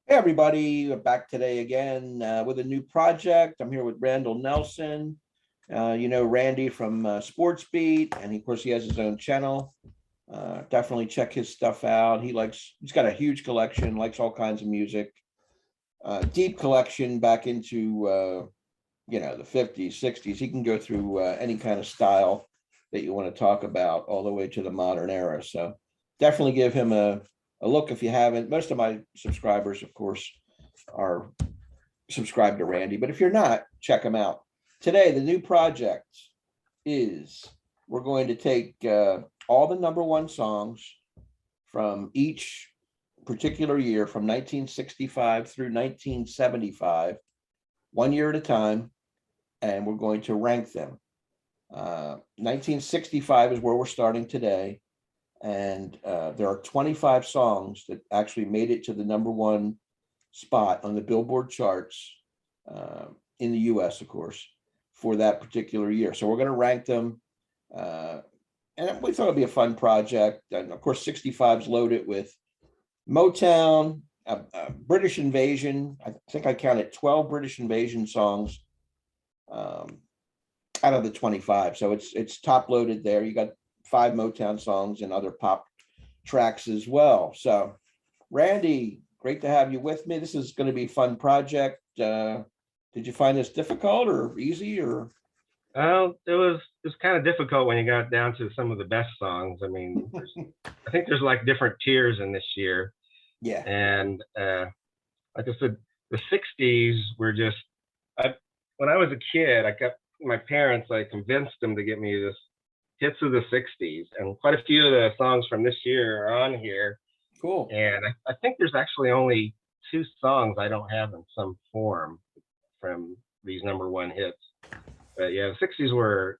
Hey everybody, we're back today again with a new project. I'm here with Randall Nelson. You know Randy from Sports Beat, and of course he has his own channel. Definitely check his stuff out. He's got a huge collection, likes all kinds of music. Deep collection back into the 50s, 60s. He can go through any kind of style that you want to talk about, all the way to the modern era. So definitely give him a look if you haven't. Most of my subscribers, of course, are subscribed to Randy, but if you're not, check him out. Today, the new project is we're going to take all the number one songs from each particular year from 1965 through 1975, 1 year at a time, and we're going to rank them. 1965 is where we're starting today. And there are 25 songs that actually made it to the number one spot on the Billboard charts in the US, of course, for that particular year. So we're going to rank them. And we thought it'd be a fun project. And of course, 65 is loaded with Motown, British Invasion. I think I counted 12 British Invasion songs out of the 25. So it's top loaded there. You got 5 Motown songs and other pop tracks as well. So, Randy, great to have you with me. This is going to be a fun project. Did you find this difficult or easy or? It was kind of difficult when you got down to some of the best songs. I mean, I think there's like different tiers in this year. Yeah. And like I said, the 60s were just, when I was a kid, I kept my parents, I convinced them to get me this hits of the 60s, and quite a few of the songs from this year are on here. Cool. And I think there's actually only 2 songs I don't have in some form from these number one hits. But yeah, the 60s were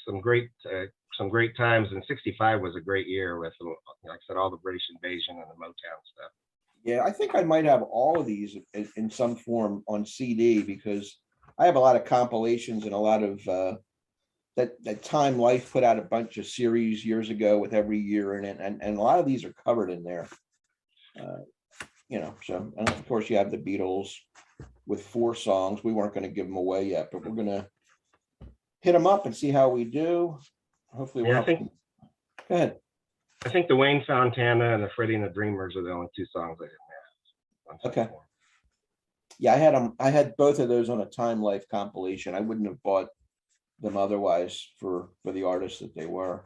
some great times, and 65 was a great year with, like I said, all the British Invasion and the Motown stuff. Yeah, I think I might have all of these in some form on CD, because I have a lot of compilations and a lot of that Time Life put out a bunch of series years ago with every year in it, and a lot of these are covered in there. So, and of course you have the Beatles with 4 songs. We weren't going to give them away yet, but we're going to hit them up and see how we do. Hopefully we'll go ahead. I think the Wayne Fontana and the Freddie and the Dreamers are the only 2 songs I didn't have. Okay. Yeah, I had both of those on a Time Life compilation. I wouldn't have bought them otherwise for the artists that they were.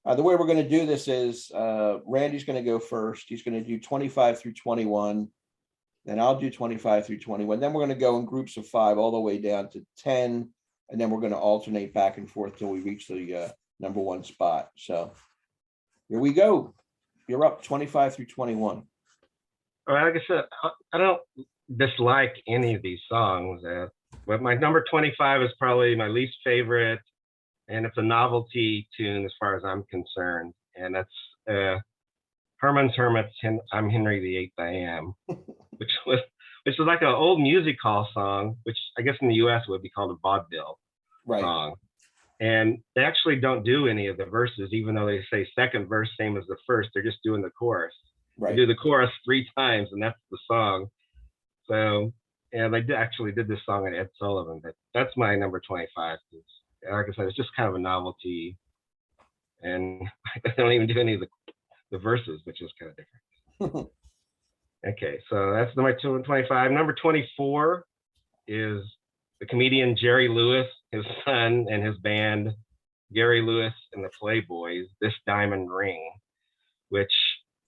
The way we're going to do this is Randy's going to go first. He's going to do 25 through 21. Then I'll do 25 through 21. Then we're going to go in groups of 5 all the way down to 10. And then we're going to alternate back and forth till we reach the number one spot. So here we go. You're up 25 through 21. All right, like I said, I don't dislike any of these songs. But my number 25 is probably my least favorite, and it's a novelty tune as far as I'm concerned, and that's Herman's Hermits. I'm Henry VIII, I Am, which was like an old music hall song, which I guess in the U.S. would be called a vaudeville song. And they actually don't do any of the verses, even though they say second verse same as the first. They're just doing the chorus. They do the chorus 3 times, and that's the song. So. Yeah, they actually did this song at Ed Sullivan, but that's my number 25. Like I said, it's just kind of a novelty, and I don't even do any of the verses, which is kind of different. Okay, so that's number 25. Number 24 is the comedian Jerry Lewis, his son, and his band, Gary Lewis and the Playboys, This Diamond Ring, which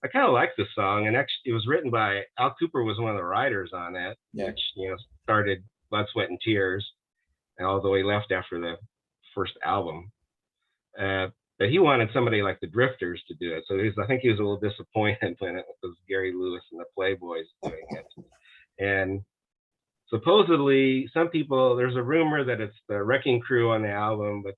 I kind of like this song, and actually it was written by Al Cooper, was one of the writers on that, which started Blood, Sweat, and Tears, and although he left after the first album, but he wanted somebody like the Drifters to do it. So I think he was a little disappointed when it was Gary Lewis and the Playboys doing it. And supposedly, there's a rumor that it's the Wrecking Crew on the album, but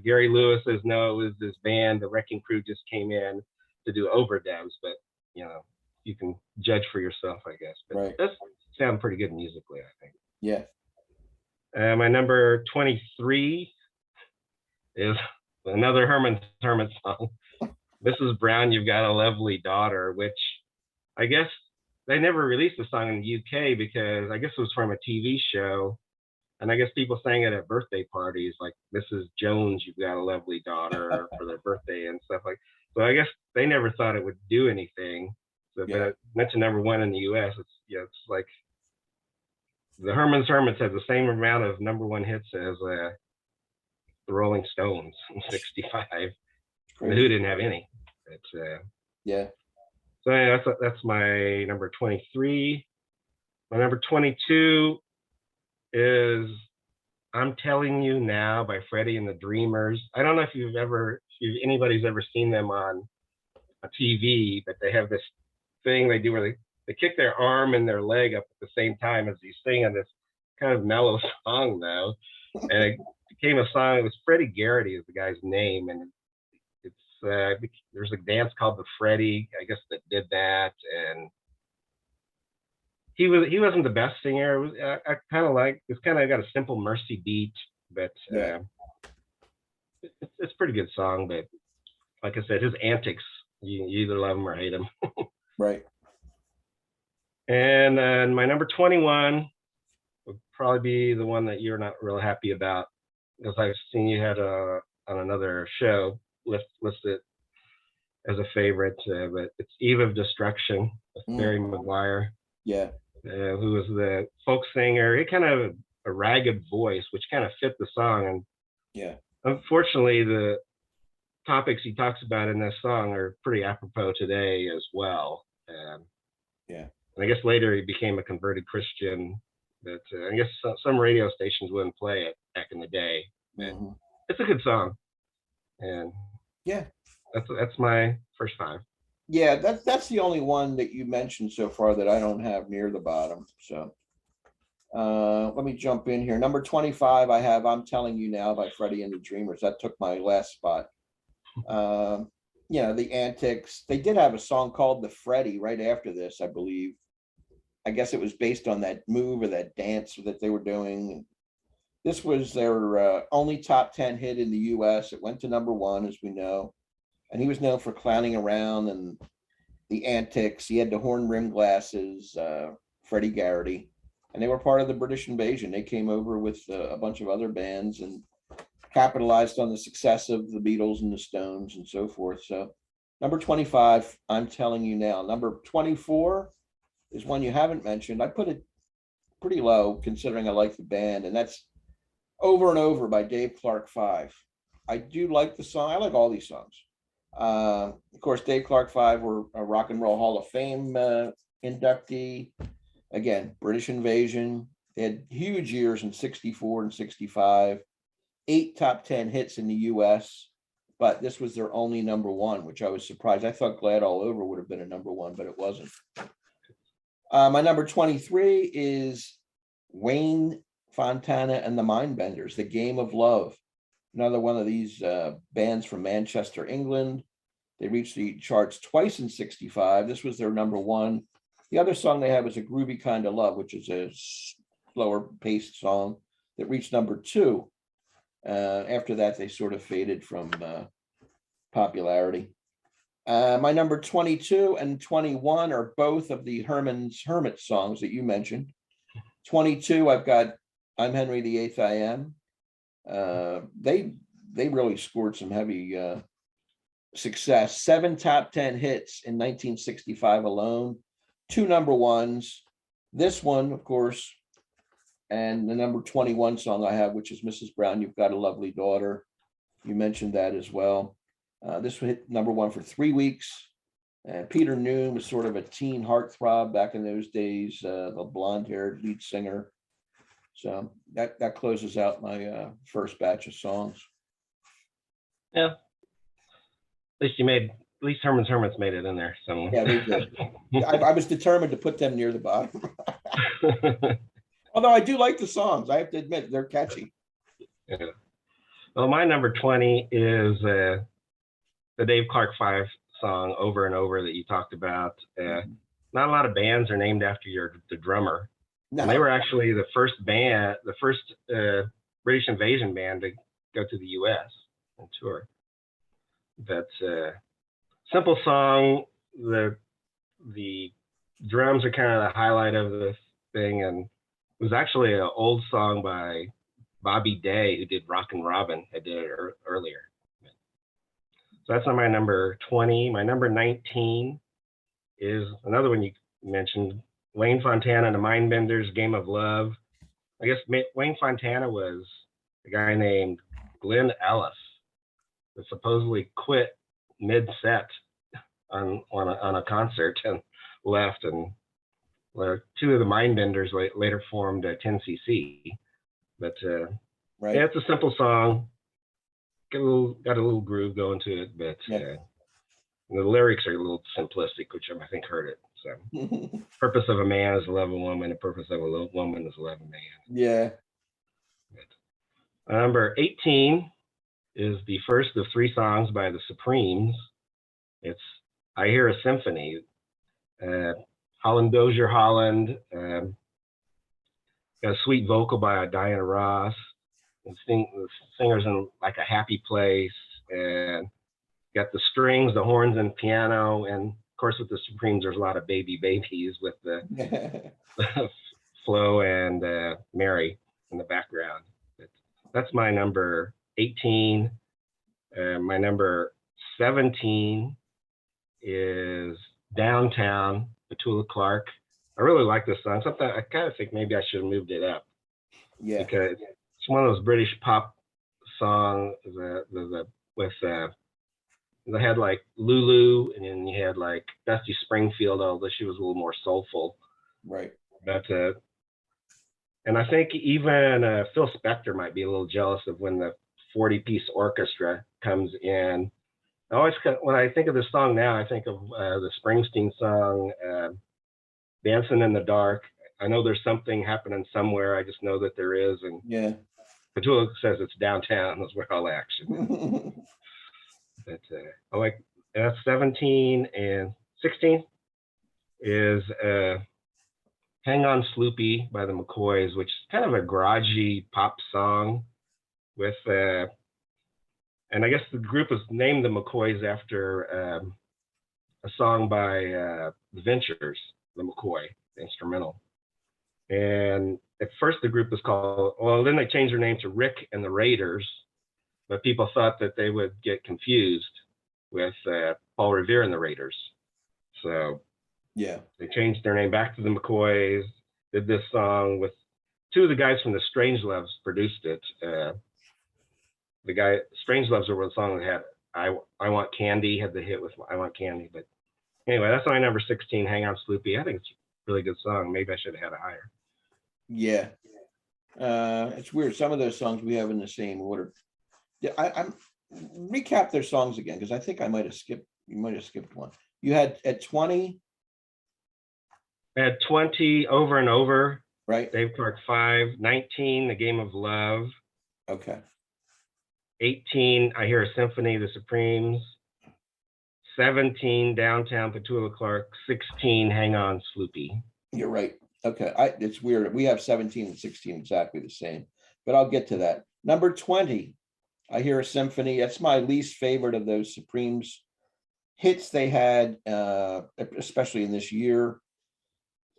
Gary Lewis says no, it was his band. The Wrecking Crew just came in to do overdubs, but you can judge for yourself, I guess. But it does sound pretty good musically, I think. Yeah. My number 23 is another Herman song. Mrs. Brown, You've Got a Lovely Daughter, which I guess they never released the song in the UK because I guess it was from a TV show. And I guess people sang it at birthday parties, like Mrs. Jones, you've got a lovely daughter for their birthday and stuff like. So I guess they never thought it would do anything. So, but it mentioned '1 in the U.S. It's it's like the Herman's Hermits had the same amount of #1 hits as the Rolling Stones in '65, but who didn't have any? It's yeah. So yeah, that's my number 23. My number 22 is I'm Telling You Now by Freddie and the Dreamers. I don't know if anybody's ever seen them on a TV, but they have this thing they do where they kick their arm and their leg up at the same time as he's singing this kind of mellow song though. And it became a song. It was Freddy Garrity is the guy's name. And there's a dance called the Freddie, I guess, that did that. And he wasn't the best singer. It was, I kind of like, it's kind of got a Simple Mercy beat, but it's a pretty good song. But like I said, his antics, you either love him or hate him. Right. And my number 21 would probably be the one that you're not real happy about, because I've seen you had on another show listed as a favorite, but it's Eve of Destruction with Barry Mcguire. Yeah. Who was the folk singer. He kind of a ragged voice, which kind of fit the song. And yeah, unfortunately, the topics he talks about in this song are pretty apropos today as well. And I guess later he became a converted Christian. But I guess some radio stations wouldn't play it back in the day. It's a good song. And yeah, that's my first 5. Yeah, that's the only one that you mentioned so far that I don't have near the bottom. So let me jump in here. Number 25, I have I'm Telling You Now by Freddie and the Dreamers. That took my last spot. The antics. They did have a song called The Freddie right after this, I believe. I guess it was based on that move or that dance that they were doing. This was their only top 10 hit in the US. It went to #1, as we know. And he was known for clowning around and the antics. He had the horn rimmed glasses, Freddy Garrity, and they were part of the British invasion. They came over with a bunch of other bands and capitalized on the success of the Beatles and the Stones and so forth. So number 25, I'm Telling You Now. Number 24 is one you haven't mentioned. I put it pretty low considering I like the band, and that's Over and Over by Dave Clark 5. I do like the song. I like all these songs. Of course, Dave Clark 5 were a Rock and Roll Hall of Fame inductee. Again, British invasion. They had huge years in '64 and '65. 8 top 10 hits in the US, but this was their only #1, which I was surprised. I thought Glad All Over would have been a #1, but it wasn't. My number 23 is Wayne Fontana and the Mindbenders, The Game of Love. Another one of these bands from Manchester, England. They reached the charts twice in '65. This was their #1. The other song they had was A Groovy Kind of Love, which is a slower paced song that reached #2. After that, they sort of faded from popularity. My number 22 and 21 are both of the Herman's Hermit songs that you mentioned. 22, I've got I'm Henry VIII, I Am. They really scored some heavy success. 7 top 10 hits in 1965 alone, 2 #1s. This one, of course, and the number 21 song I have, which is Mrs. Brown, You've Got a Lovely Daughter. You mentioned that as well. This one hit #1 for 3 weeks. And Peter Noon was sort of a teen heartthrob back in those days, the blonde-haired lead singer. So that closes out my first batch of songs. Yeah. At least Herman's Hermits made it in there somewhere. Yeah, they did. I was determined to put them near the bottom. Although I do like the songs, I have to admit they're catchy. Yeah. Well, my number 20 is the Dave Clark 5 song "Over and Over" that you talked about. Not a lot of bands are named after the drummer. No. And they were actually the first British invasion band to go to the U.S. and tour. But simple song. The drums are kind of the highlight of this thing, and it was actually an old song by Bobby Day, who did Rockin' Robin. I did it earlier. So that's on my number 20. My number 19 is another one you mentioned, Wayne Fontana and the Mindbenders, Game of Love. I guess Wayne Fontana was a guy named Glenn Ellis that supposedly quit mid-set on a concert and left, and two of the Mindbenders later formed 10cc. But Right. yeah, it's a simple song. Got a little groove going to it, but Yeah. the lyrics are a little simplistic, which I think hurt it. So, purpose of a man is to love a woman, and purpose of a woman is to love a man. Yeah. But, number 18 is the first of 3 songs by the Supremes. It's I Hear a Symphony. Holland Dozier Holland, got a sweet vocal by Diana Ross. And the singer's in like a happy place, and got the strings, the horns, and piano. And of course, with the Supremes, there's a lot of babies with the Flo and Mary in the background. But that's my number 18. My number 17 is Downtown, Atula Clark. I really like this song. Something I kind of think maybe I should have moved it up. Yeah. Because it's one of those British pop songs with they had like Lulu, and then you had like Dusty Springfield, although she was a little more soulful. Right. But and I think even Phil Spector might be a little jealous of when the 40-piece orchestra comes in. I always, when I think of this song now, I think of the Springsteen song, Dancing in the Dark. I know there's something happening somewhere. I just know that there is. And yeah, Petula says it's downtown. That's where all the action is. But I like 17 and 16 is Hang On Sloopy by the McCoys, which is kind of a garagey pop song with, and I guess the group is named the McCoys after a song by the Ventures, the McCoy instrumental. And at first the group was called, well, then they changed their name to Rick and the Raiders, but people thought that they would get confused with Paul Revere and the Raiders. So yeah, they changed their name back to the McCoys, did this song with 2 of the guys from the Strangeloves produced it. The guy, Strangeloves were the song that had I Want Candy, had the hit with I Want Candy. But anyway, that's my number 16, Hang On Sloopy. I think it's a really good song. Maybe I should have had it higher. Yeah. It's weird. Some of those songs we have in the same order. Yeah, I'm recap their songs again, because I think I might have skipped, you might have skipped one. You had at 20. At 20, Over and Over, right? Dave Clark 5, 19, The Game of Love. Okay. 18, I Hear a Symphony, The Supremes. 17, Downtown, Petula Clark. 16, Hang On, Sloopy. You're right. Okay. It's weird. We have 17 and 16 exactly the same, but I'll get to that. Number 20, I Hear a Symphony. That's my least favorite of those Supremes hits they had, especially in this year.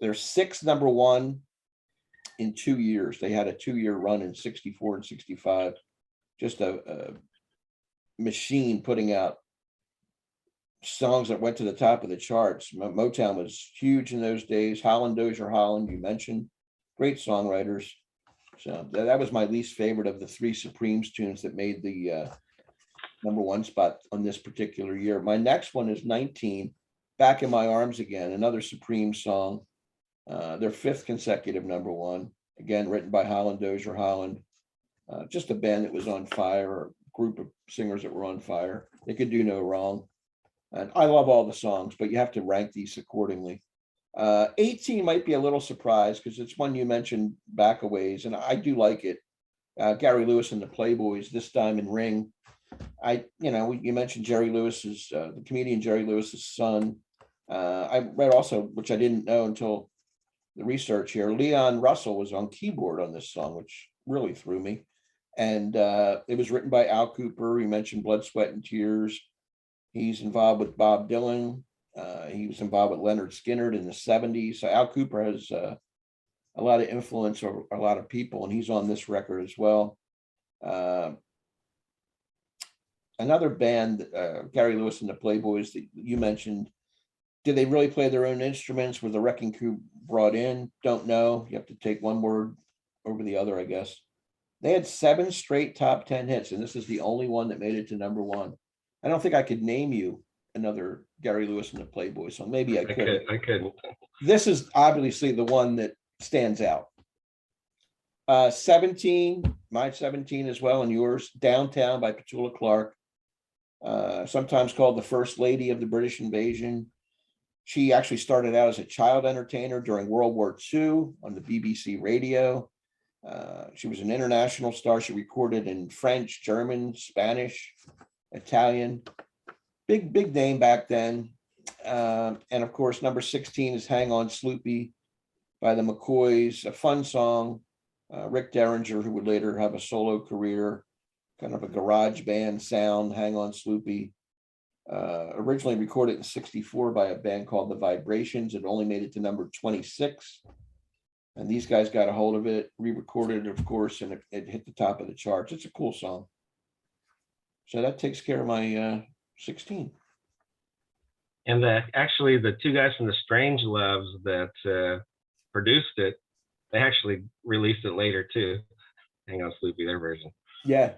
There's 6 number 1 in 2 years. They had a 2-year run in 64 and 65. Just a machine putting out songs that went to the top of the charts. Motown was huge in those days. Holland Dozier Holland, you mentioned, great songwriters. So that was my least favorite of the 3 Supremes tunes that made the number 1 spot on this particular year. My next one is 19, Back in My Arms Again, another Supreme song. Their 5th consecutive number 1, again written by Holland Dozier Holland. Just a band that was on fire, or a group of singers that were on fire. They could do no wrong. And I love all the songs, but you have to rank these accordingly. 18 might be a little surprised because it's one you mentioned back a ways, and I do like it. Gary Lewis and the Playboys, This Diamond Ring. You mentioned Jerry Lewis's, the comedian Jerry Lewis's son. I read also, which I didn't know until the research here, Leon Russell was on keyboard on this song, which really threw me. And it was written by Al Cooper. You mentioned Blood, Sweat, and Tears. He's involved with Bob Dylan, He was involved with Leonard Skinner in the 70s. So Al Cooper has a lot of influence over a lot of people, and he's on this record as well. Another band, Gary Lewis and the Playboys that you mentioned, did they really play their own instruments? Was the Wrecking Crew brought in? Don't know. You have to take one word over the other, I guess. They had 7 straight top 10 hits, and this is the only one that made it to #1. I don't think I could name you another Gary Lewis and the Playboys song. Maybe I could. I couldn't. This is obviously the one that stands out. 17, my 17 as well, and yours, Downtown by Petula Clark. Sometimes called the First Lady of the British Invasion. She actually started out as a child entertainer during World War II on the BBC radio. She was an international star. She recorded in French, German, Spanish, Italian. Big name back then. And of course, number 16 is Hang On Sloopy by the McCoys, a fun song. Rick Derringer, who would later have a solo career, kind of a garage band sound, Hang On Sloopy. Originally recorded in '64 by a band called The Vibrations. It only made it to number 26. And these guys got a hold of it, re-recorded it, of course, and it hit the top of the charts. It's a cool song. So that takes care of my 16. And actually, the 2 guys from the Strangeloves that produced it, they actually released it later too. Hang On Sloopy, their version. Yeah,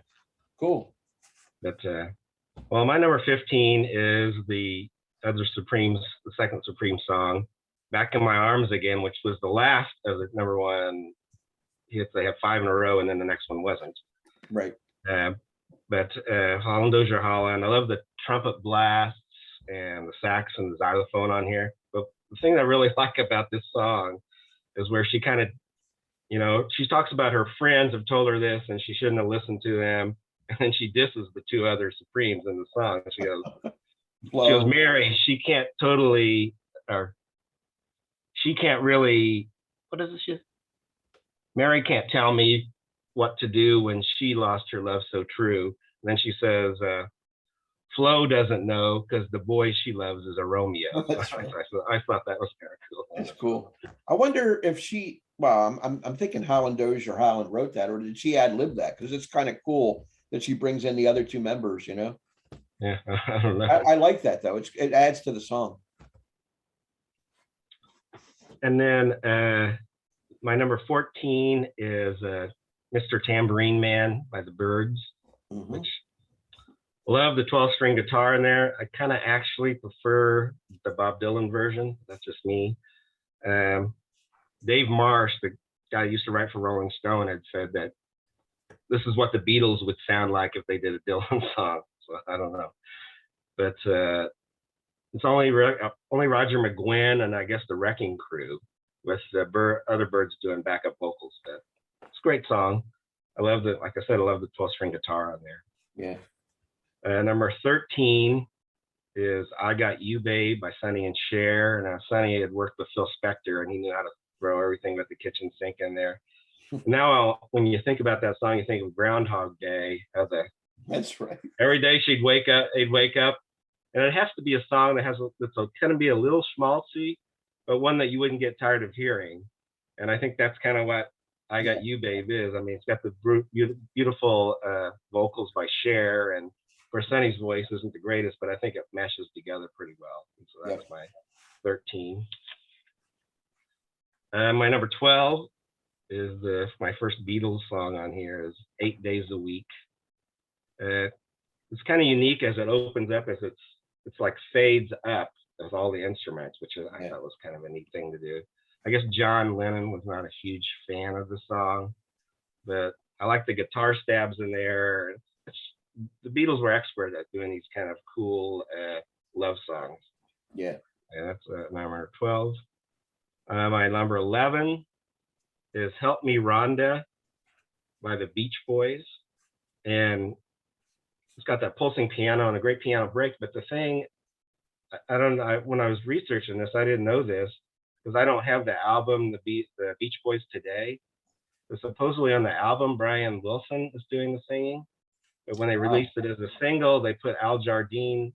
cool. But well, my number 15 is the other Supremes, the second Supreme song, Back in My Arms Again, which was the last of the #1 hits. They have 5 in a row, and then the next one wasn't. Right. But Holland Dozier Holland, I love the trumpet blasts and the sax and the xylophone on here. But the thing that I really like about this song is where she kind of, she talks about her friends have told her this and she shouldn't have listened to them. And then she disses the 2 other Supremes in the song. She goes, Mary, she can't totally, or she can't really, what is this? Mary can't tell me what to do when she lost her love so true. And then she says, Flo doesn't know because the boy she loves is a Romeo. That's right. I thought that was kind of cool. That's cool. I wonder if she, well, I'm thinking Holland Dozier Holland wrote that, or did she ad-lib that? Because it's kind of cool that she brings in the other 2 members, Yeah, I don't know. I like that though. It adds to the song. And then my number 14 is Mr. Tambourine Man by the Byrds, which love the 12-string guitar in there. I kind of actually prefer the Bob Dylan version. That's just me. Dave Marsh, the guy who used to write for Rolling Stone, had said that this is what the Beatles would sound like if they did a Dylan song. So I don't know. But it's only Roger McGuinn and I guess the Wrecking Crew with the other Byrds doing backup vocals. But it's a great song. Like I said, I love the 12-string guitar on there. Yeah. Number 13 is I Got You Babe by Sonny and Cher. Now Sonny had worked with Phil Spector and he knew how to throw everything with the kitchen sink in there. Now, when you think about that song, you think of Groundhog Day as That's right. Every day he'd wake up, and it has to be a song that that's going to be a little schmaltzy, but one that you wouldn't get tired of hearing. And I think that's kind of what I Got You Babe is. I mean, it's got the beautiful vocals by Cher, and of course Sonny's voice isn't the greatest, but I think it meshes together pretty well. And so that's my 13. My number 12 is my first Beatles song on here is 8 Days a Week. It's kind of unique as it opens up, as it's like fades up with all the instruments, which I thought was kind of a neat thing to do. I guess John Lennon was not a huge fan of the song, but I like the guitar stabs in there. The Beatles were expert at doing these kind of cool love songs. Yeah. And that's number 12. My number 11 is Help Me Rhonda by the Beach Boys. And it's got that pulsing piano and a great piano break. But the thing, when I was researching this, I didn't know this because I don't have the album, the Beach Boys Today. But supposedly on the album, Brian Wilson is doing the singing. But when they released it as a single, they put Al Jardine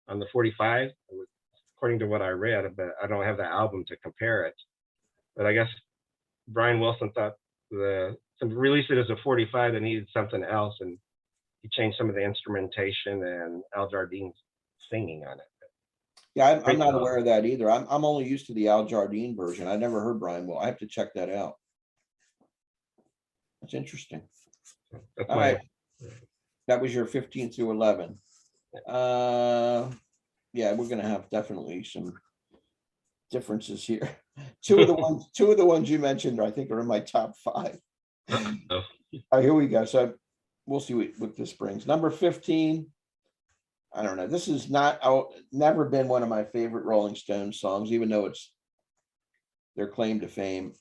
on the 45. Of according to what I read, but I don't have the album to compare it. But I guess Brian Wilson thought to release it as a 45, they needed something else, and he changed some of the instrumentation and Al Jardine's singing on it. Yeah, I'm Great not song. aware of that either. I'm only used to the Al Jardine version. I never heard Brian Will. I have to check that out. That's interesting. That's All my right. That was your 15 through 11. Yeah, we're gonna have definitely some differences here. Two of the ones you mentioned, I think, are in my top 5. oh, All right, here we go. So we'll see what this brings. Number 15. I don't know. This is never been one of my favorite Rolling Stones songs, even though it's their claim to fame.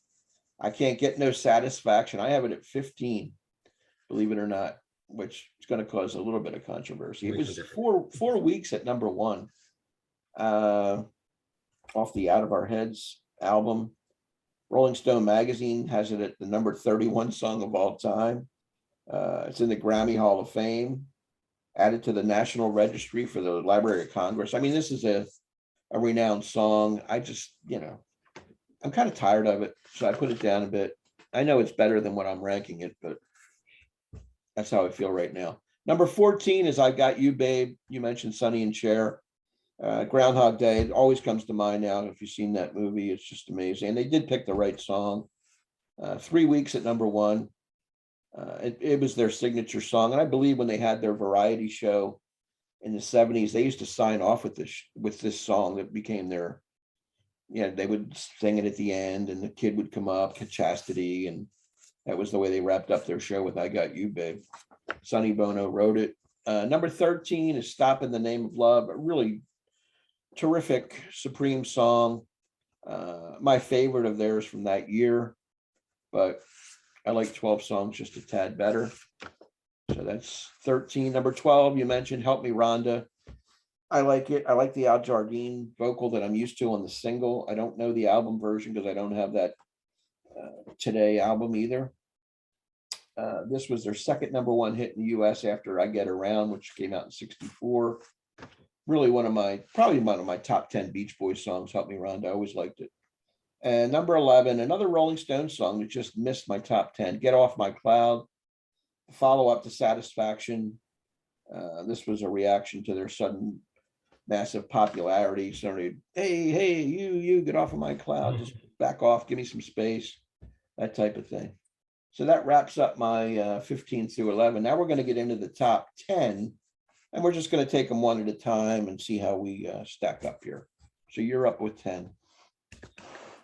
I can't get no satisfaction. I have it at 15, believe it or not, which is going to cause a little bit of controversy. It was 4 weeks at number 1, off the Out of Our Heads album. Rolling Stone magazine has it at the number 31 song of all time. It's in the Grammy Hall of Fame, added to the National Registry for the Library of Congress. I mean, this is a renowned song. I just, I'm kind of tired of it, so I put it down a bit. I know it's better than what I'm ranking it, but that's how I feel right now. Number 14 is I Got You, Babe. You mentioned Sonny and Cher. Groundhog Day, it always comes to mind now. If you've seen that movie, it's just amazing. And they did pick the right song. 3 weeks at number 1. It was their signature song. And I believe when they had their variety show in the 70s, they used to sign off with this song that became their, they would sing it at the end and the kid would come up, Chastity, and that was the way they wrapped up their show with I Got You, Babe. Sonny Bono wrote it. Number 13 is Stop in the Name of Love, a really terrific Supreme song. My favorite of theirs from that year, but I like 12 songs just a tad better. So that's 13. Number 12, you mentioned Help Me Rhonda. I like it. I like the Al Jardine vocal that I'm used to on the single. I don't know the album version because I don't have that Today album either. This was their second number 1 hit in the US after I Get Around, which came out in 64. Really probably one of my top 10 Beach Boys songs, Help Me Rhonda. I always liked it. And number 11, another Rolling Stones song that just missed my top 10, Get Off My Cloud, follow up to Satisfaction. This was a reaction to their sudden massive popularity. Somebody, hey, you get off of my cloud, just back off, give me some space, that type of thing. So that wraps up my 15 through 11. Now we're going to get into the top 10. And we're just going to take them one at a time and see how we stack up here. So you're up with 10.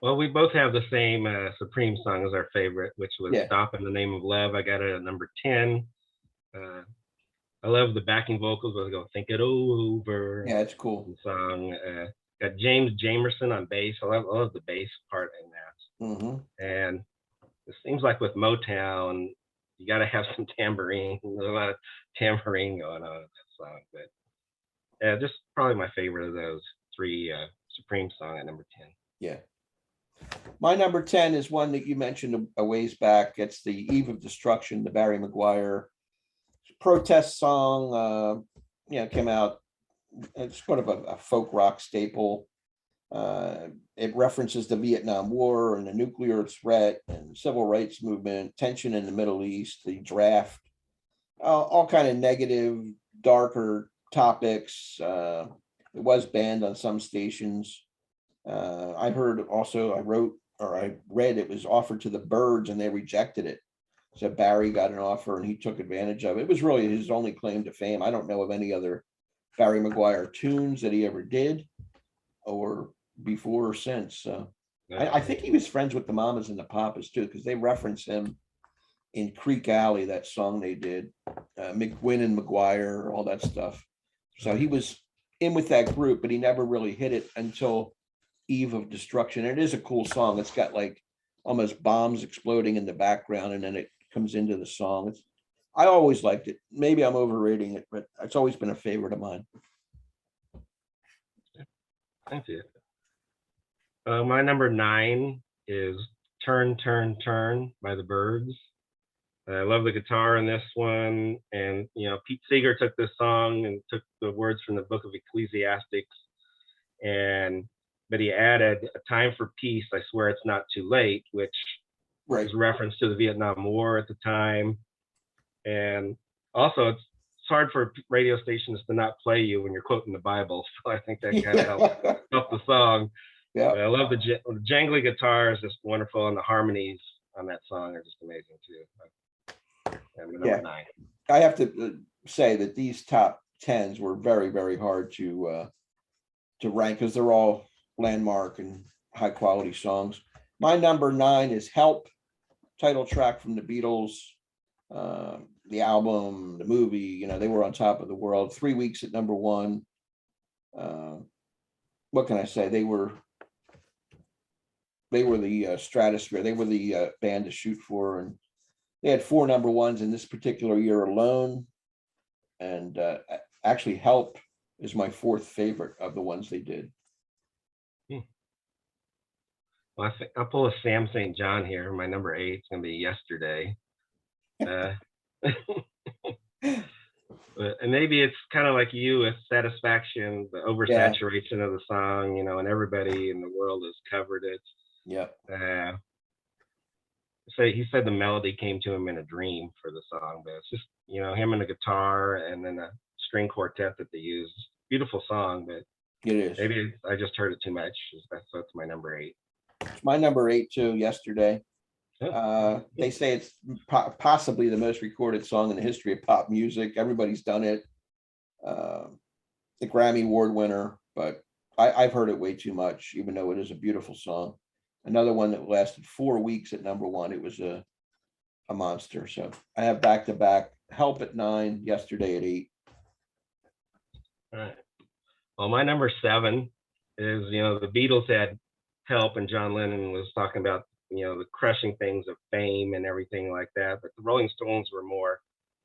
Well, we both have the same Supreme song as our favorite, which was Stop in the Name of Love. I got it at number 10. I love the backing vocals. I go, think it over. Yeah, it's cool. The song. Got James Jamerson on bass. I love the bass part in that. Mm-hmm. And it seems like with Motown, you got to have some tambourine. There's a lot of tambourine going on in that song. But yeah, just probably my favorite of those 3 Supreme song at number 10. Yeah. My number 10 is one that you mentioned a ways back. It's the Eve of Destruction, the Barry Mcguire protest song. Came out. It's sort of a folk rock staple. It references the Vietnam War and the nuclear threat and civil rights movement, tension in the Middle East, the draft, all kind of negative, darker topics. It was banned on some stations. I read it was offered to the Byrds and they rejected it. So Barry got an offer and he took advantage of it. It was really his only claim to fame. I don't know of any other Barry Mcguire tunes that he ever did or before or since. So I think he was friends with the Mamas and the Papas too, because they reference him in Creek Alley, that song they did, McGuinn and Mcguire, all that stuff. So he was in with that group, but he never really hit it until Eve of Destruction. And it is a cool song. It's got like almost bombs exploding in the background, and then it comes into the song. I always liked it. Maybe I'm overrating it, but it's always been a favorite of mine. Thank you. My number 9 is Turn, Turn, Turn by the Byrds. I love the guitar in this one. And, Pete Seeger took this song and took the words from the book of Ecclesiastics But he added a time for peace. I swear it's not too late, which Right. is a reference to the Vietnam War at the time. And also, it's hard for radio stations to not play you when you're quoting the Bible. So I think that kind of helped the song. Yeah. But I love the jangly guitar is just wonderful, and the harmonies on that song are just amazing too. And number 9. I have to say that these top 10s were very, very hard to rank because they're all landmark and high quality songs. My number 9 is Help, title track from the Beatles. The album, the movie, you know, they were on top of the world. 3 weeks at number 1. What can I say? They were the stratosphere. They were the band to shoot for, and they had 4 number 1s in this particular year alone. And actually, Help is my 4th favorite of the ones they did. Well, I'll pull a Sam St. John here. My number 8 is going to be Yesterday. And maybe it's kind of like you with Satisfaction, the oversaturation of the song, you know, and everybody in the world has covered it. Yep. So he said the melody came to him in a dream for the song, but it's just, you know, him and the guitar and then a string quartet that they use. Beautiful song, but it is. Maybe I just heard it too much. So it's my number 8. It's my number 8 too, Yesterday. They say it's possibly the most recorded song in the history of pop music. Everybody's done it. The Grammy Award winner, but I've heard it way too much, even though it is a beautiful song. Another one that lasted 4 weeks at number 1. It was a monster. So I have back-to-back Help at 9, Yesterday at 8. All right. Well, my number 7 is, you know, the Beatles had Help, and John Lennon was talking about, you know, the crushing things of fame and everything like that. But the Rolling Stones were more,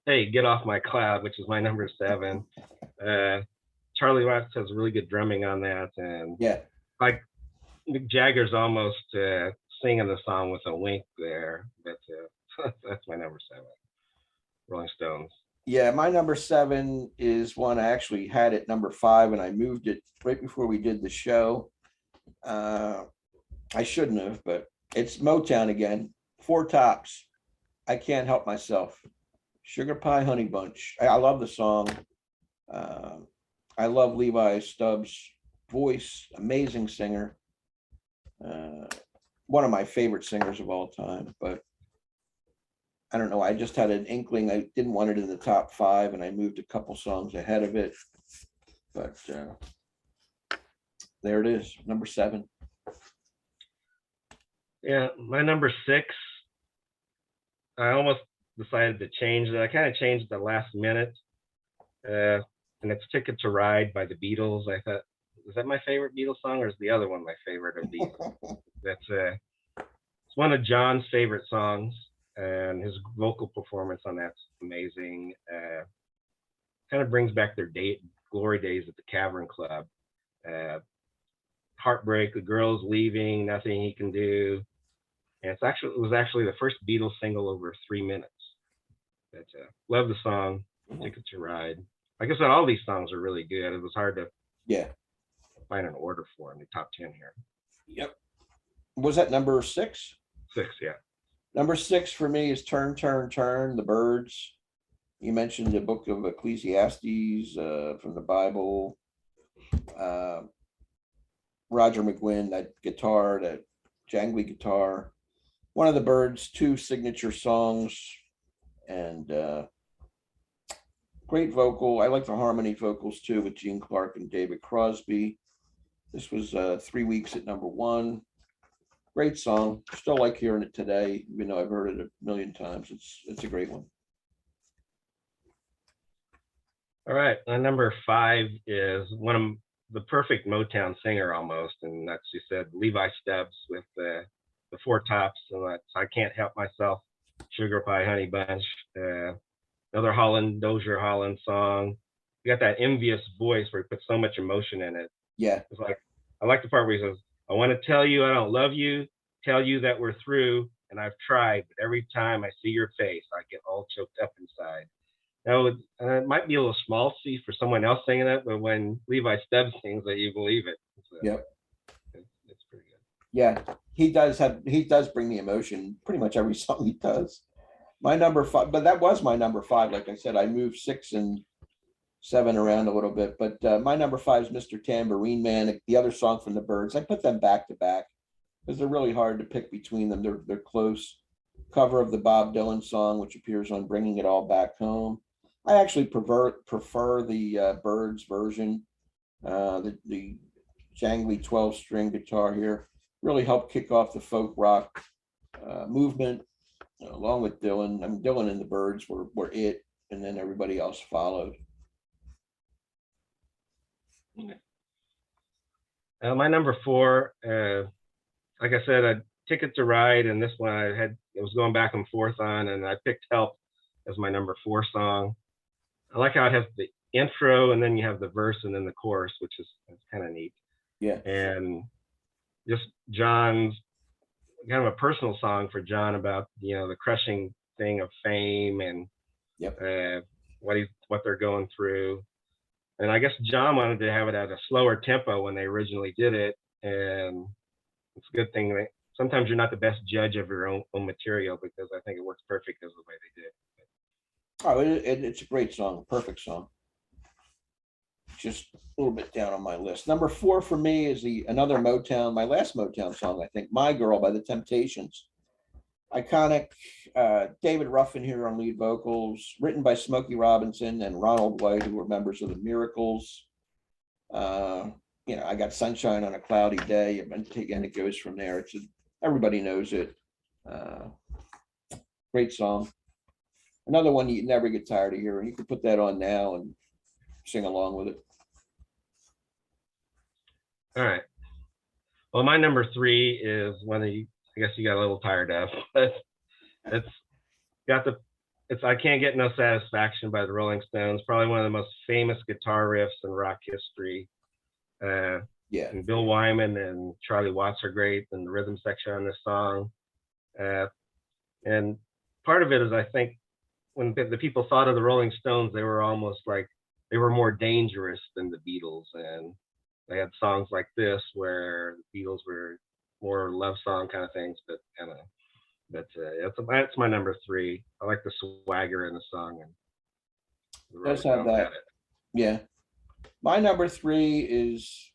hey, get off my cloud, which is my number 7. Charlie Watts has really good drumming on that. And like Mick Jagger's almost singing the song with a wink there. But that's my number 7, Rolling Stones. Yeah, my number 7 is one I actually had at number 5, and I moved it right before we did the show. I shouldn't have, but it's Motown again. 4 Tops. I Can't Help Myself. Sugar Pie Honey Bunch. I love the song. I love Levi Stubbs' voice. Amazing singer. One of my favorite singers of all time. But I don't know. I just had an inkling. I didn't want it in the top 5, and I moved a couple songs ahead of it. But there it is, number 7. Yeah, my number 6, I almost decided to change it. I kind of changed at the last minute. And it's Ticket to Ride by the Beatles. I thought, is that my favorite Beatles song, or is the other one my favorite of these? It's one of John's favorite songs, and his vocal performance on that's amazing. Kind of brings back their glory days at the Cavern Club. Heartbreak, the girl's leaving, nothing he can do. And it was actually the first Beatles single over 3 minutes. But love the song, Ticket to Ride. Like I said, all these songs are really good. It was hard to find an order for in the top 10 here. Yep. Was that number 6? 6, yeah. Number 6 for me is Turn, Turn, Turn, the Byrds. You mentioned the book of Ecclesiastes from the Bible. Roger McGuinn, that guitar, that jangly guitar. One of the Byrds' 2 signature songs, and great vocal. I like the harmony vocals too with Gene Clark and David Crosby. This was 3 weeks at number 1. Great song. Still like hearing it today, even though I've heard it a million times. It's a great one. All right, number 5 is one of the perfect Motown singer almost, and that's, you said, Levi Stubbs with the 4 Tops, and that's I Can't Help Myself, Sugar Pie Honey Bunch, another Dozier Holland song. You got that envious voice where he puts so much emotion in it. Yeah. It's like, I like the part where he says, I want to tell you I don't love you, tell you that we're through, and I've tried, but every time I see your face, I get all choked up inside. Now, it might be a little small C for someone else singing it, but when Levi Stubbs sings it, you believe it. It's Yep. It's pretty good. Yeah, he does bring the emotion pretty much every song he does. My number five, but that was my number five. Like I said, I moved 6 and 7 around a little bit, but my number five is Mr. Tambourine Man, the other song from the Byrds. I put them back to back because they're really hard to pick between them. They're close. Cover of the Bob Dylan song, which appears on Bringing It All Back Home. I actually prefer the Byrds version. The jangly 12-string guitar here really helped kick off the folk rock movement, along with Dylan. I mean, Dylan and the Byrds were it, and then everybody else followed. My number 4, like I said, I Ticket to Ride, and this one it was going back and forth on, and I picked Help as my number 4 song. I like how it has the intro, and then you have the verse, and then the chorus, which is kind of neat. Yeah. And just John's kind of a personal song for John about, the crushing thing of fame and Yep. what they're going through. And I guess John wanted to have it at a slower tempo when they originally did it, and it's a good thing that sometimes you're not the best judge of your own material, because I think it works perfect as the way they did. Oh, it's a great song, perfect song. Just a little bit down on my list. Number 4 for me is another Motown, my last Motown song, I think, My Girl by the Temptations. Iconic. David Ruffin here on lead vocals, written by Smokey Robinson and Ronald White, who were members of the Miracles. I Got Sunshine on a Cloudy Day, and it goes from there. Everybody knows it. Great song. Another one you never get tired of hearing. You can put that on now and sing along with it. All right. Well, my number 3 is one I guess you got a little tired of, but I Can't Get No Satisfaction by the Rolling Stones. Probably one of the most famous guitar riffs in rock history. Yeah. And Bill Wyman and Charlie Watts are great in the rhythm section on this song. And part of it is, I think, when the people thought of the Rolling Stones, they were almost like they were more dangerous than the Beatles, and they had songs like this where the Beatles were more love song kind of things, but kind of that's my number 3. I like the swagger in the song, and Does have that. Yeah. My number 3 is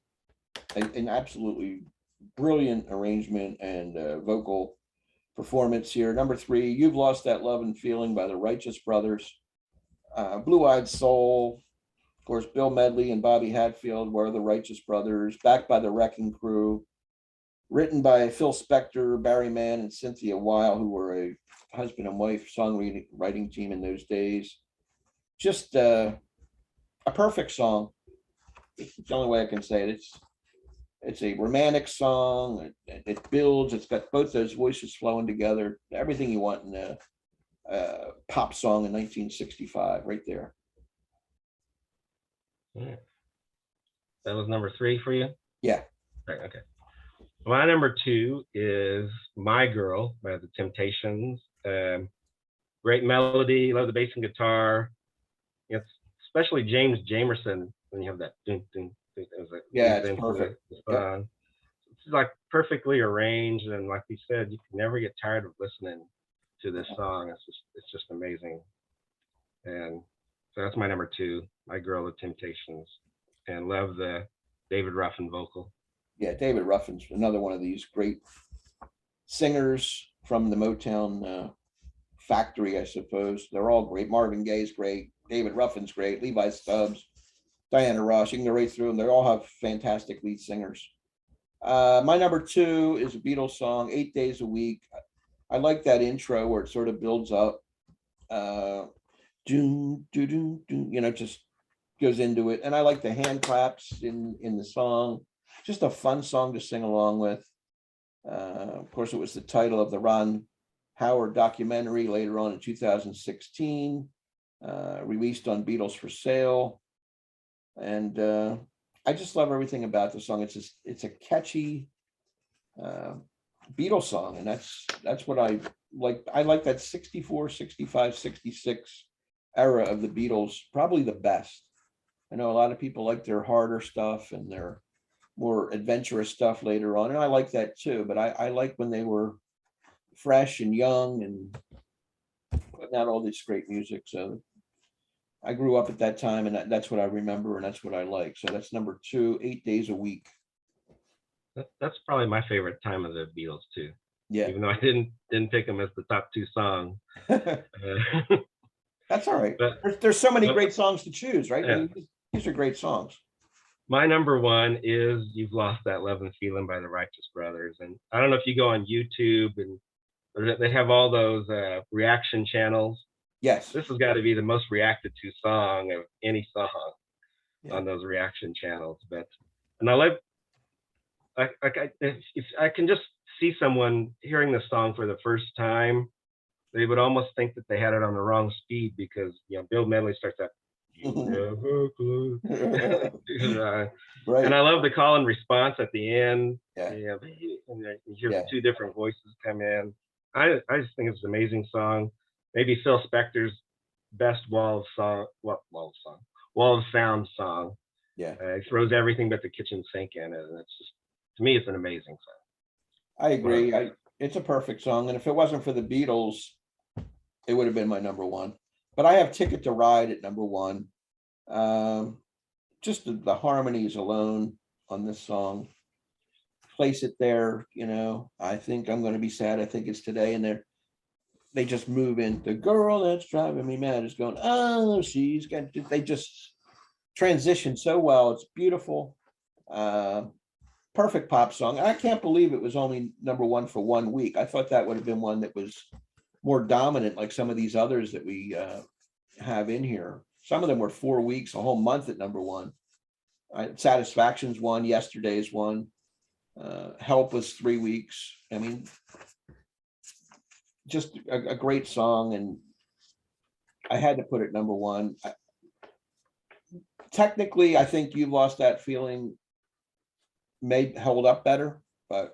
an absolutely brilliant arrangement and vocal performance here. Number 3, You've Lost That Love and Feeling by the Righteous Brothers. Blue Eyed Soul, of course, Bill Medley and Bobby Hatfield were the Righteous Brothers, backed by the Wrecking Crew, written by Phil Spector, Barry Mann, and Cynthia Weil, who were a husband and wife songwriting team in those days. Just a perfect song. It's the only way I can say it. It's a romantic song. It builds. It's got both those voices flowing together. Everything you want in a pop song in 1965, right there. Yeah. That was number 3 for you? Yeah. Right, okay. My number 2 is My Girl by the Temptations. Great melody. Love the bass and guitar. It's especially James Jamerson when you have that. Dun, dun, dun, it's perfect. Yep. It's like perfectly arranged, and like you said, you can never get tired of listening to this song. It's just amazing. And so that's my number 2, My Girl, the Temptations, and love the David Ruffin vocal. Yeah, David Ruffin's another one of these great singers from the Motown factory, I suppose. They're all great. Marvin Gaye's great. David Ruffin's great. Levi Stubbs, Diana Ross. You can go right through them. They all have fantastic lead singers. My number 2 is a Beatles song, 8 Days a Week. I like that intro where it sort of builds up. Just goes into it. And I like the hand claps in the song. Just a fun song to sing along with. Of course, it was the title of the Ron Howard documentary later on in 2016, released on Beatles for Sale. And I just love everything about the song. It's a catchy Beatles song, and that's what I like. I like that 64, 65, 66 era of the Beatles, probably the best. I know a lot of people like their harder stuff and their more adventurous stuff later on, and I like that too. But I like when they were fresh and young and putting out all this great music. So I grew up at that time, and that's what I remember, and that's what I like. So that's number 2, 8 days a week. That's probably my favorite time of the Beatles too. Yeah, Even though I didn't pick them as the top 2 song. that's all right. But There's so many great songs to choose, right? I yeah. mean, these are great songs. My number 1 is "You've Lost That Lovin' Feeling" by the Righteous Brothers, and I don't know if you go on YouTube and they have all those reaction channels. Yes. This has got to be the most reacted to song of any song Yeah. on those reaction channels. But and I like if I can just see someone hearing the song for the first time, they would almost think that they had it on the wrong speed, because Bill Medley starts out, "You never could." Right. And I love the call and response at the end. Yeah. And you hear Yeah. the 2 different voices come in. I just think it's an amazing song. Maybe Phil Spector's best wall of sound song. Yeah. It throws everything but the kitchen sink in it, and it's just, to me, it's an amazing song. I agree. It's a perfect song, and if it wasn't for the Beatles, it would have been my number 1. But I have "Ticket to Ride" at number 1. Just the harmonies alone on this song place it there. I think I'm going to be sad. I think it's today, and they just move in. The girl that's driving me mad is going, oh, she's got. They just transition so well. It's beautiful. Perfect pop song. I can't believe it was only number 1 for 1 week. I thought that would have been one that was more dominant, like some of these others that we have in here. Some of them were 4 weeks, a whole month at number 1. Satisfaction's 1, Yesterday's 1. Help was 3 weeks. I mean, just a great song, and I had to put it number 1. Technically, I think "You've Lost That Feeling" may hold up better, but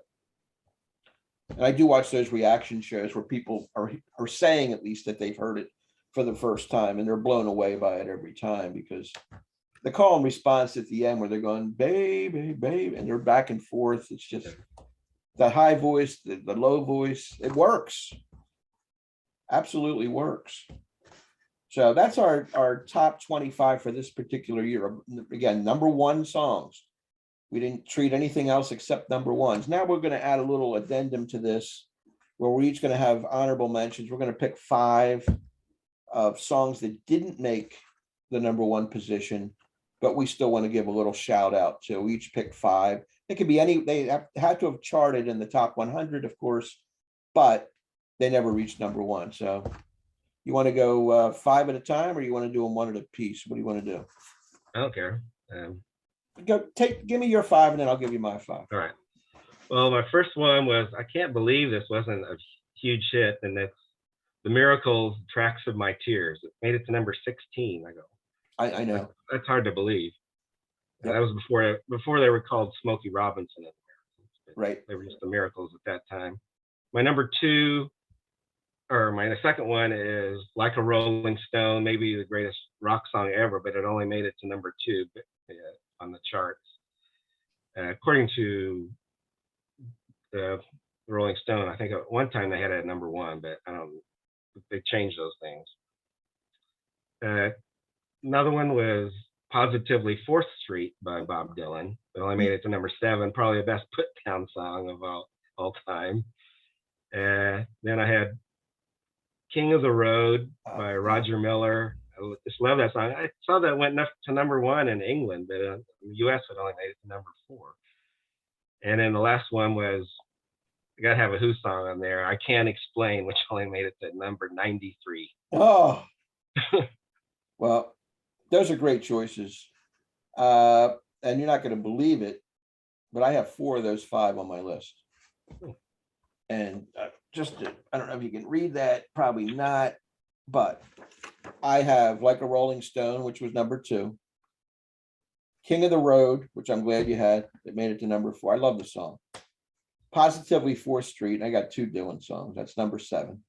and I do watch those reaction shows where people are saying at least that they've heard it for the first time, and they're blown away by it every time, because the call and response at the end where they're going, baby, baby, and they're back and forth. It's just the high voice, the low voice. It works. Absolutely works. So that's our top 25 for this particular year. Again, number 1 songs. We didn't treat anything else except number 1s. Now we're going to add a little addendum to this, where we're each going to have honorable mentions. We're going to pick 5 of songs that didn't make the number 1 position, but we still want to give a little shout out to. We each pick 5. It could be any. They had to have charted in the top 100, of course, but they never reached number 1. So you want to go 5 at a time, or you want to do them 1 at a piece? What do you want to do? I don't care. Give me your 5, and then I'll give you my 5. All right. Well, my first one was, I can't believe this wasn't a huge hit, and that's The Miracles, "Tracks of My Tears." It made it to number 16. I go, I know. That's hard to believe. Yep. That was before they were called Smokey Robinson. Right. They were just The Miracles at that time. My number 2, or my second one, is "Like a Rolling Stone," maybe the greatest rock song ever, but it only made it to number 2 on the charts. According to the Rolling Stone, I think at one time they had it at number 1, but they changed those things. Another one was "Positively 4th Street" by Bob Dylan. It only made it to number 7, probably the best put down song of all time. Then I had "King of the Road" by Roger Miller. I just love that song. I saw that went to number 1 in England, but in the US it only made it to number 4. And then the last one was, I gotta have a Who song on there, "I Can't Explain," which only made it to number 93. Oh, well, those are great choices. And you're not going to believe it, but I have 4 of those 5 on my list. And I don't know if you can read that, probably not, but I have "Like a Rolling Stone," which was number 2. "King of the Road," which I'm glad you had. It made it to number 4. I love the song. "Positively 4th Street." I got 2 Dylan songs. That's number 7.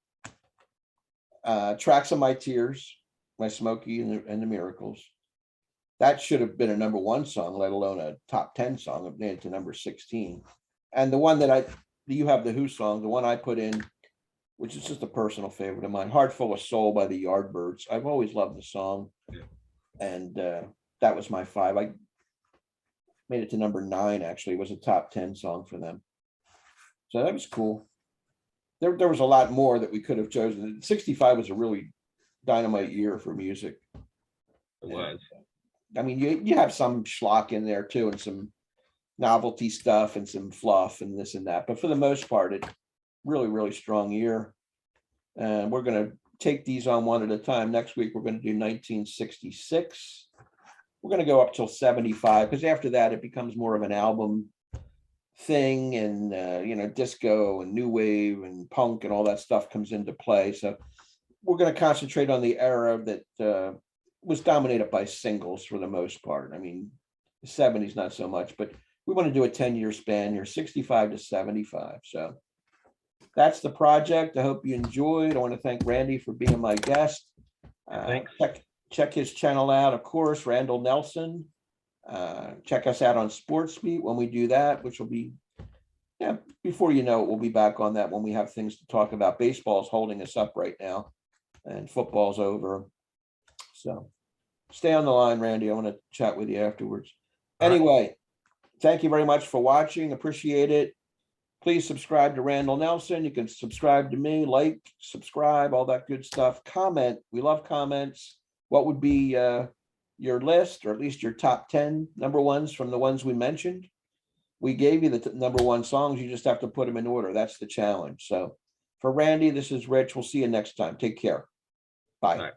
"Tracks of My Tears" by Smokey and the Miracles. that should have been a #1 song, let alone a top 10 song. It made it to number 16. And the one that you have the Who song, the one I put in, which is just a personal favorite of mine, Heart Full of Soul by the Yardbirds. I've always loved the song. And that was my 5. I made it to number 9, actually. It was a top 10 song for them. So that was cool. There was a lot more that we could have chosen. 65 was a really dynamite year for music. It was. I mean, you have some schlock in there too, and some novelty stuff and some fluff and this and that. But for the most part, it really, really strong year. And we're going to take these on one at a time. Next week, we're going to do 1966. We're going to go up till 75, because after that, it becomes more of an album thing, and disco and new wave and punk and all that stuff comes into play. So we're going to concentrate on the era that was dominated by singles for the most part. I mean, the 70s not so much, but we want to do a 10-year span here, 65 to 75. So that's the project. I hope you enjoyed. I want to thank Randy for being my guest. Thanks. Check his channel out, of course, Randall Nelson. Check us out on Sports Beat when we do that, which will be, before you know it, we'll be back on that when we have things to talk about. Baseball's holding us up right now, and football's over. So stay on the line, Randy. I want to chat with you afterwards. Anyway, thank you very much for watching. Appreciate it. Please subscribe to Randall Nelson. You can subscribe to me, like, subscribe, all that good stuff. Comment. We love comments. What would be your list, or at least your top 10 #1s from the ones we mentioned? We gave you the #1 songs. You just have to put them in order. That's the challenge. So for Randy, this is Rich. We'll see you next time. Take care. Bye.